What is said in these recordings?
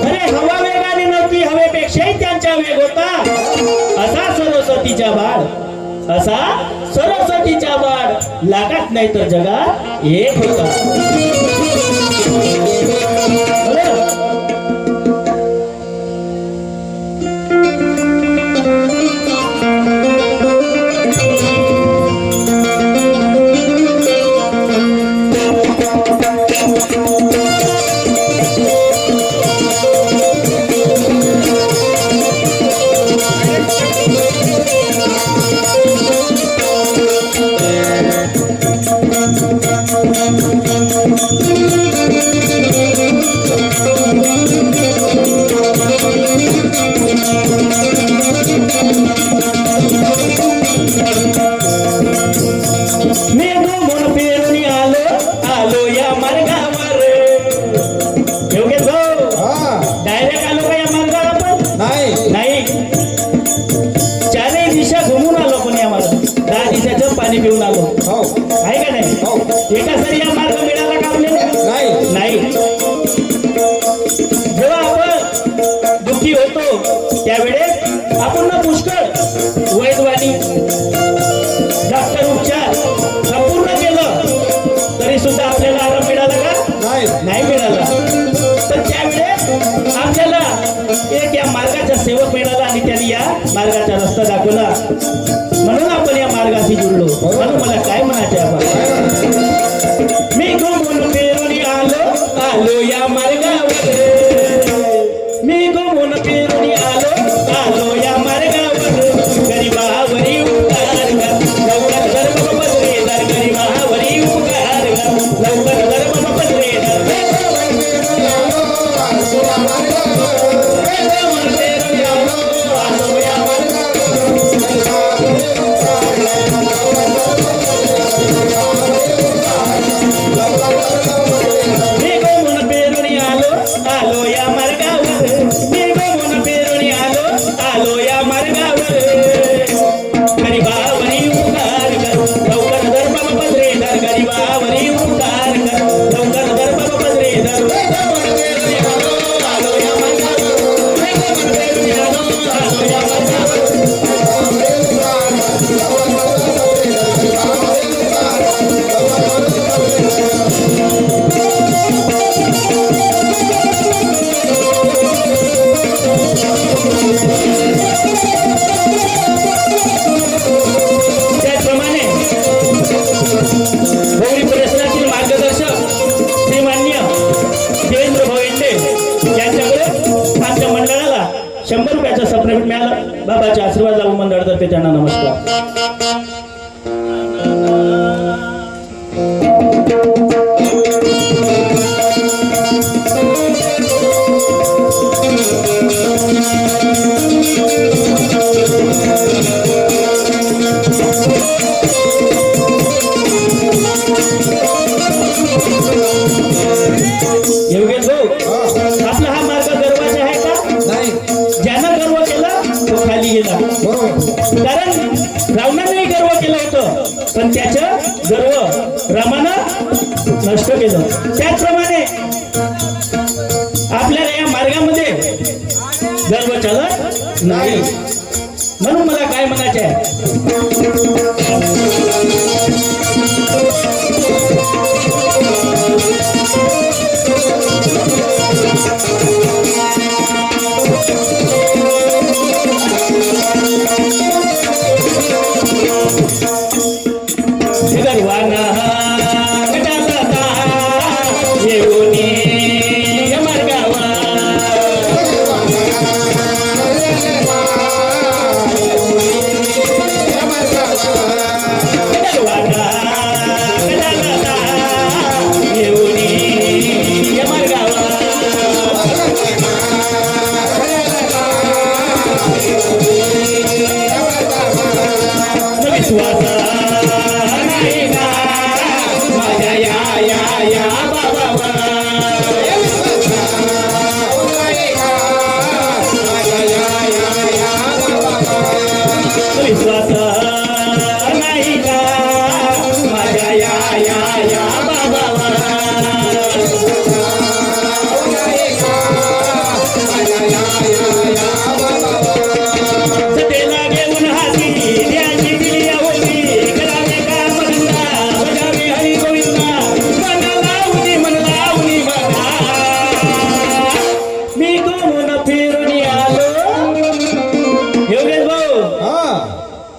अरे हवा वेगाने नव्हती, हवेपेक्षाही त्यांचा वेग होता. असा सरस्वतीचा बाळ लागात नाही तर जगात एक होता. पाणी पिऊन आलो. आहे का नाही? एका सरी या मार्ग मिळाला का आपल्याला? नाही. जेव्हा आपण दुःखी होतो त्यावेळेस आपण ना पुष्कळ वैद्यवाणी डॉक्टर उपचार संपूर्ण केलं तरी सुद्धा आपल्याला आराम मिळाला का? नाही मिळाला. तर त्यावेळेस आपल्याला एक या मार्गाचा सेवक मिळाला आणि त्यांनी या मार्गाचा रस्ता दाखवला. म्हणून आपण या मार्गाशी जुळलो. म्हणून मला काय म्हणायचे आपण, मी घुमून फिरून आलो या मार्गावर. मी घुमून फिरून आलो या मार्गावर. गरीबावरी उपकार कर, लवकर धर्म बदलेदार. गरीबावरी उपकार कर, लवकर धर्म बदलेदार. बाबाच्या आशीर्वाद लावून मंडळातर्फे त्यांना नमस्कार. योगेश भाऊ, आपला हा मार्ग गर्वाचा आहे का? नाही. ज्यानं गर्व केला तो खाली गेला. कारण रावणाने गर्व केलं होतं पण त्याचं गर्व रामानं नष्ट केलं. त्याचप्रमाणे आपल्याला या मार्गामध्ये गर्व चालत नाही. म्हणून मला काय म्हणायचे आहे,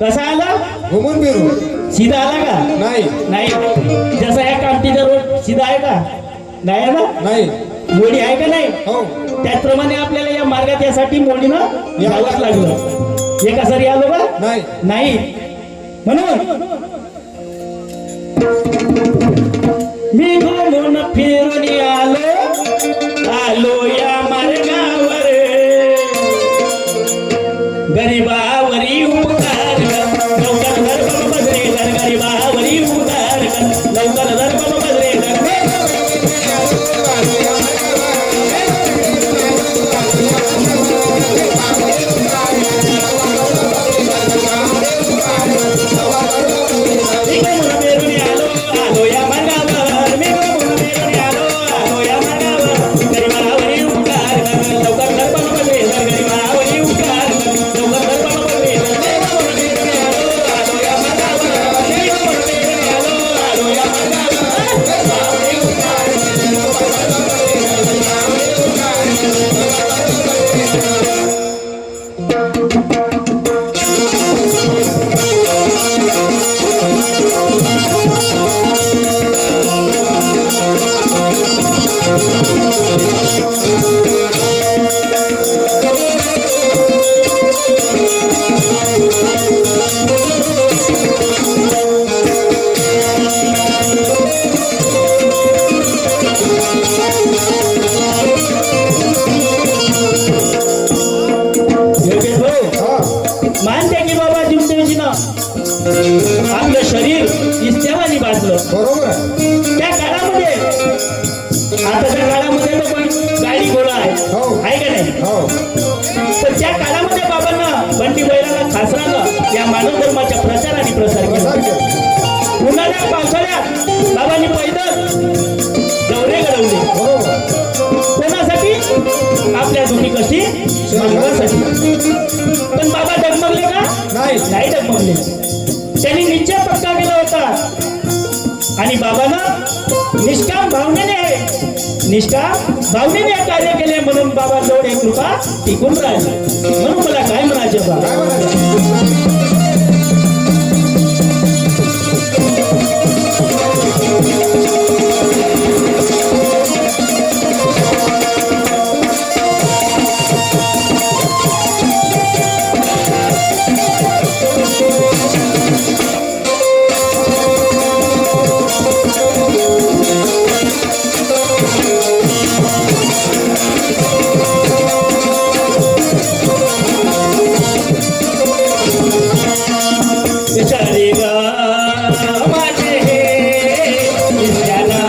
कसा आला घुमून फिरून सीधा आला का नाही नाही जसा ह्या कामटीचा रोड सीधा आहे का नाही आहे ना नाही मोडी आहे का नाही हो त्याचप्रमाणे आपल्याला या मार्गात यासाठी मोडीनं यावंच लागलं एका सरी आलो का नाही नाही म्हणून मी घुमून फिरून आलो या मार्गावर गरीबावरी उपकार कर लवकर धर बाबा बजरे धर गरीबावरी उपकार कर लवकर धर बाबा बजरे धर मानते की बाबा दिवसेची ना आपलं शरीर इस्तेवानी बांधलं बरोबर आहे त्या काळामध्ये आताच्या काळामध्ये तर पण गाडी घोडा आहे हो. आहे का नाही हो पण त्या काळामध्ये बाबांना बंटी बैलाला खासरानं या मानव धर्माच्या प्रचार आणि प्रसार केला सारखे उन्हाळ्यात पावसाळ्यात बाबांनी पैदल दौरे घडवले बरोबर कोणासाठी आपल्या दुखी कशी मानवासाठी पण बाबा डगमगले का नाही नाही डगमगले त्यांनी निश्चय पक्का केला होता आणि बाबानं निष्काम भावनेने कार्य केले म्हणून बाबा जवळ एक कृपा टिकून राहिली म्हणून मला काय म्हणायचे बाबा काय म्हणायचं विचारी ग माझे विचारा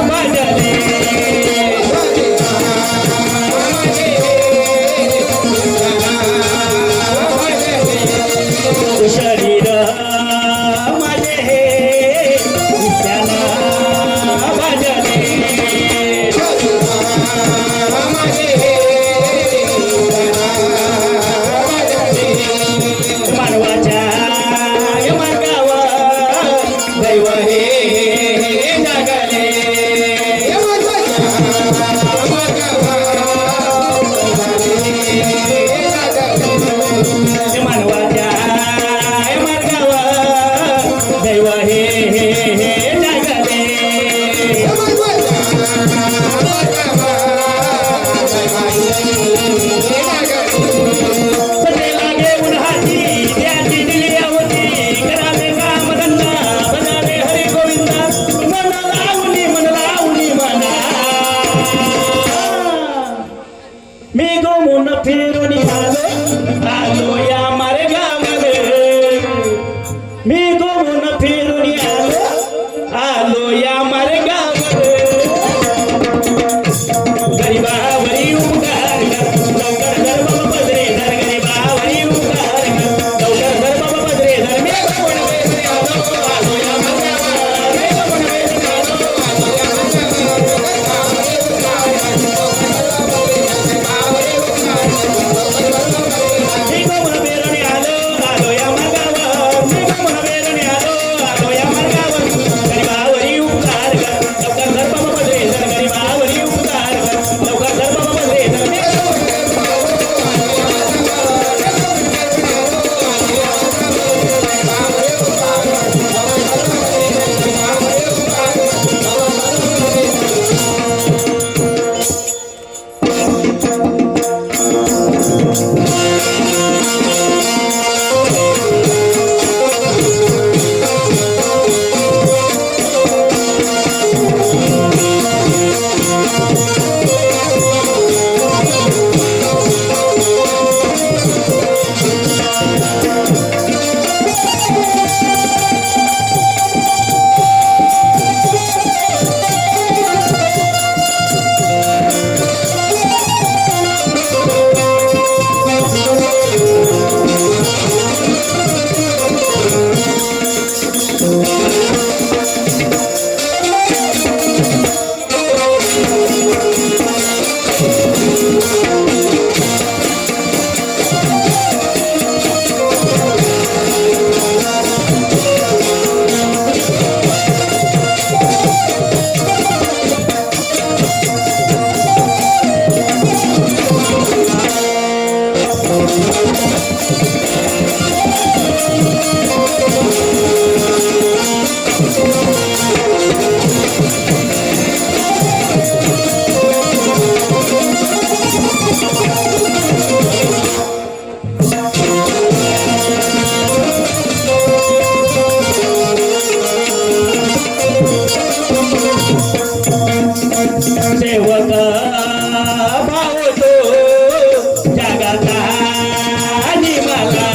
माझे शरीर माझे विचारा माझे मानवाच्या या मार्गावर दैव हे जगले मानवाच्या या मार्गावर दैव हे जगले सध्याला घेऊन हाती त्याची दिली होती करावे काम धंदा बनावे हरी गोविंदा मन लावली मना मी घुमून फिरून आलो या मार्गावर मी घुमून फिरून आलो या मार्गावर गरीबावरी उपकार कर लवकर धर बाबा बजरे धर गरीबावरी उपकार कर लवकर धर बाबा बजरे धर मी आलो या मार्गावर मी घुमून फिरून सेवक भाव तो जगाचा आणि मला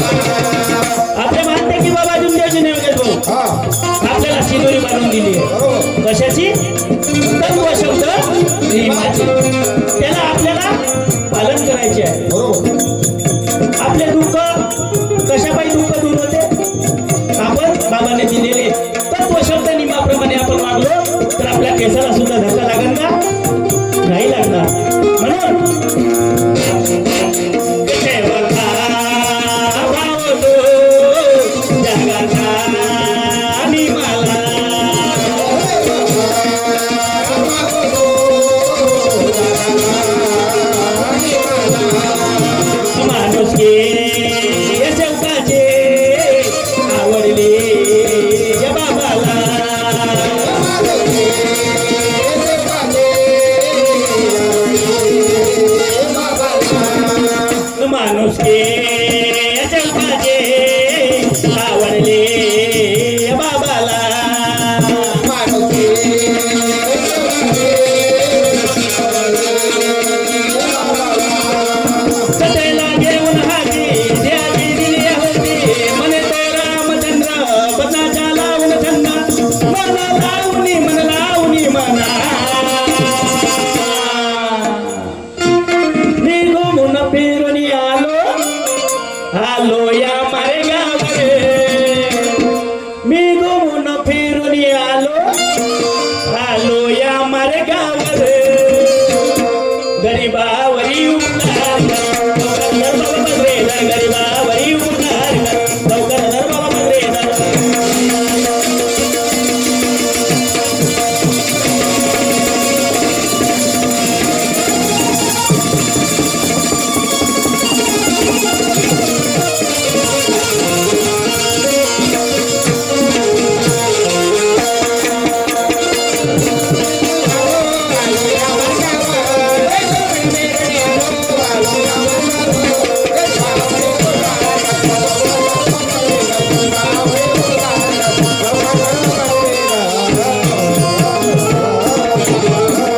आपले मानते की बाबा जुमदेवजी नेमके भाऊ हा आपल्याला शिदोरी बांधून दिली आहे. बरोबर कशाची तत्व शब्द नियमाची त्याला आपल्याला पालन करायचे आहे. बरोबर आपले दुःख कशापायी दुःख दूर होते आपण बाबाने दिलेले तत्व शब्द नियमाप्रमाणे आपण वागलो तर आपल्या केसाला सुद्धा धक्का लागेल का नाही लागणार. म्हणून सेवका भाव तो जगाचा आणि मला माणुसकी या सेवकाचे आवडले या बाबाला माणुसकी या सेवकाचे आवडले या बाबाला सदैला घेऊन हाती द्यावी दिली होती म्हणे तो रामचंद्र पदाच्या लावून छंद मला लावून